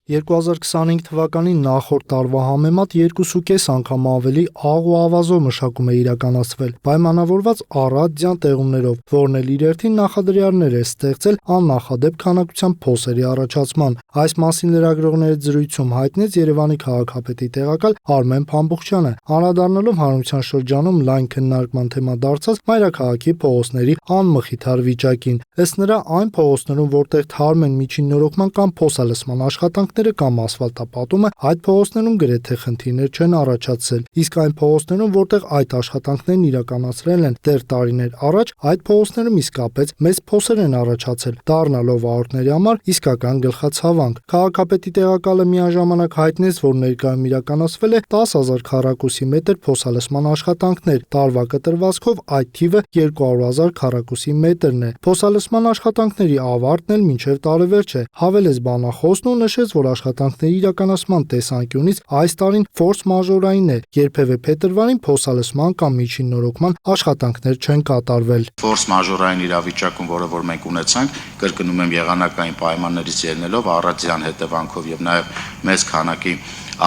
2025 թվականին նախորդ տարվա համեմատ 2.5 անգամ ավելի աղ ու ավազով մշակում է իրականացվել, պայմանավորված առատձյան տեղումներով, որն էլ իր հերթին նախադրյալներ է ստեղծել աննախադեպ քանակությամբ փոսերի առաջացման։ Այս մասին լրագրողների զրույցում հայտնեց Երևանի քաղաքապետի տեղակալ Արմեն Փամբուխչյանը, անդրադառնալով հանրության շրջանում լայն քննարկման թեմա դարձած մայրաքաղաքի փողոցների անմխիթար վիճակին։ Ըստ նրա, այն փողոցներում, որտեղ թարմ են միջին նորոգման կամ փոսալսման աշխատանքները կամ ասֆալտապատումը, այդ փողոցներում գրեթե խնդիրներ չեն առաջացել, իսկ այն փողոցներում, որտեղ այդ աշխատանքներն իրականացրել են դեռ տարիներ առաջ, այդ փողոցներում իսկապես մեծ փոսեր են առաջացել, դառնալով վարորդների համար իսկական գլխացավանք։ Քաղաքապետի տեղակալը միաժամանակ հայտնեց, որ ներկայում իրականացվել է 10,000 քառակուսի մետր փոսալսման աշխատանքներ, տարվա կտրվածքով այդ թիվը 200,000 քառակուսի մետրն է։ Փոսալսման աշխատանքների ավարտն էլ մինչև տարեվերջ է, հավելեց բանախոսն ու նշեց, որ աշխատանքների իրականացման տեսանկյունից այս տարին ֆորս մաժորային է, երբևէ փետրվարին փոսալսման կամ միջին նորոգման աշխատանքներ չեն կատարվել։ Ֆորս մաժորային իրավիճակում, որը որ մենք ունեցանք, կրկնում եմ, եղանակային պայմաններից ելնելով, առատձյան հետևանքով եւ նաեւ մեծ քանակի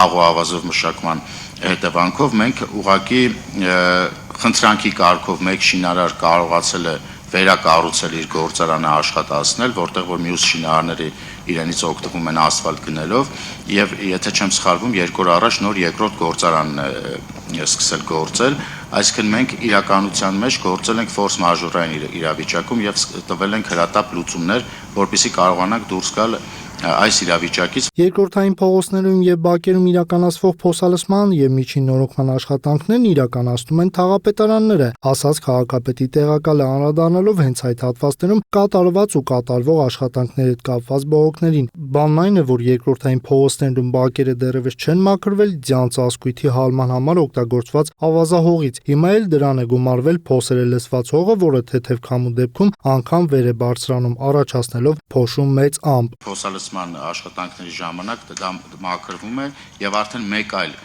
աղ ու ավազով մշակման հետևանքով մենք ուղղակի խնդրանքի կարգով մեկ շինարար կարողացել է վերակառուցել իր գործարանը աշխատացնել, որտեղ որ մյուս շինարարները իրենից օգտվում են ասֆալտ գնելով եւ եթե չեմ սխալվում 2 օր առաջ նոր երկրորդ գործարանն է սկսել գործել, այսինքն մենք իրականության մեջ գործել ենք ֆորս մաժորային իրավիճակում եւ տվել ենք հրատապ լուծումներ, որպեսզի կարողանանք դուրս գալ այս իրավիճակից։ Երկրորդային փողոցներում եւ բակերում իրականացվող փոսալսման եւ միջին նորոգման աշխատանքներն իրականացնում են թաղապետարանները, ասաց քաղաքապետի տեղակալը, անդրադառնալով հենց այդ հատվածներում կատարված ու կատարվող աշխատանքների հետ կապված բողոքներին։ Բանն այն է, որ երկրորդային փողոցներում բակերը դեռևս չեն մաքրվել ձյան ծածկույթի հալման համար օգտագործված ավազահողից։ Հիմա էլ դրան է գումարվել փոսերը լցված հողը, որը թեթև քամու դեպքում անգամ վեր է բարձրանում, առաջացնելով փոշու մեծ ամպ։ Փոսալսման աշխատանքների ժամանակ դա մաքրվում է եւ արդեն մեկ այլ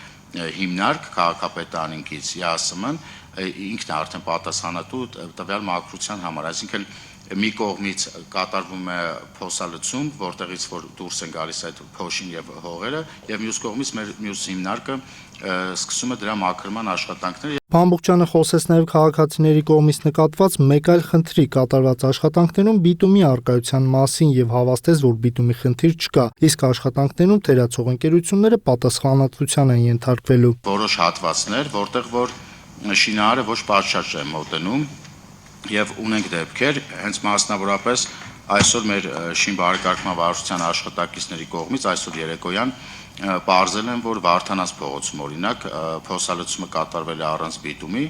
հիմնարկ քաղաքապետարանից ԵԱՍՄ-ն ինքն է արդեն պատասխանատու տվյալ մաքրության համար, այսինքն մի կողմից կատարվում է փոսալցում, որտեղից որ դուրս են գալիս այդ փոշին եւ հողերը, եւ մյուս կողմից մեր մյուս հիմնարկը սկսում է դրա մաքրման աշխատանքները։ Փամբուխչյանը խոսեց նաև քաղաքացիների կողմից նկատված մեկ այլ խնդրի կատարված աշխատանքներում բիտումի առկայության մասին եւ հավաստեց, որ բիտումի խնդիր չկա, իսկ աշխատանքներում թերացող ընկերությունները պատասխանատվության են ենթարկվելու։ Որոշ հատվածներ, որտեղ որ շինարարը ոչ պատշաճ է մոտենում եւ ունենք դեպքեր, հենց մասնավորապես այսօր մեր շինբարեկարգման վարչության աշխատակիցների կողմից այսօր երեկոյան պարզել են, որ Վարդանանց փողոցում օրինակ փոսալցումը կատարվել է առանց բիտումի,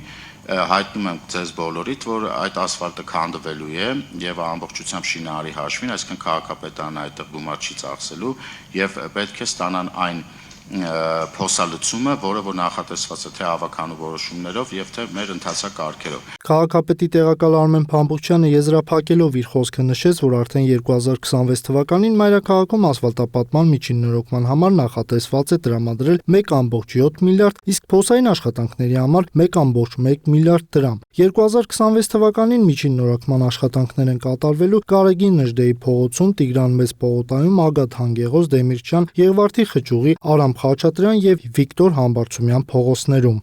հայտնում եմ ձեզ բոլորիդ, որ այդ ասֆալտը քանդվելու է եւ ամբողջությամբ շինարարի հաշվին, այսինքն քաղաքապետարանը այդտեղ գումար չի ծախսելու եւ պետք է ստանան այն փոսալցումը, որը որ նախատեսված է թե ավականու որոշումներով եւ թե մեր ընթացակ կարգերով։ Քաղաքապետի տեղակալ Արմեն Փամբուխչյանը եզրափակելով իր խոսքը նշեց, որ արդեն 2026 թվականին մայրաքաղաքում ասֆալտապատման միջին նորոգման համար նախատեսված է տրամադրել 1.7 միլիարդ, իսկ փոսային աշխատանքների համար 1.1 միլիարդ դրամ։ 2026 թվականին միջին նորոգման աշխատանքներ են կատարվելու Գարեգին Նժդեի փողոցում, Տիգրան Մեծ պողոտայում, Ագաթ Հանգեգոս, Դեմիրճյան, Եղվարդի Խճուղի, Արամ Խաչատրյան եւ Վիկտոր Համբարձումյան փողոցներում։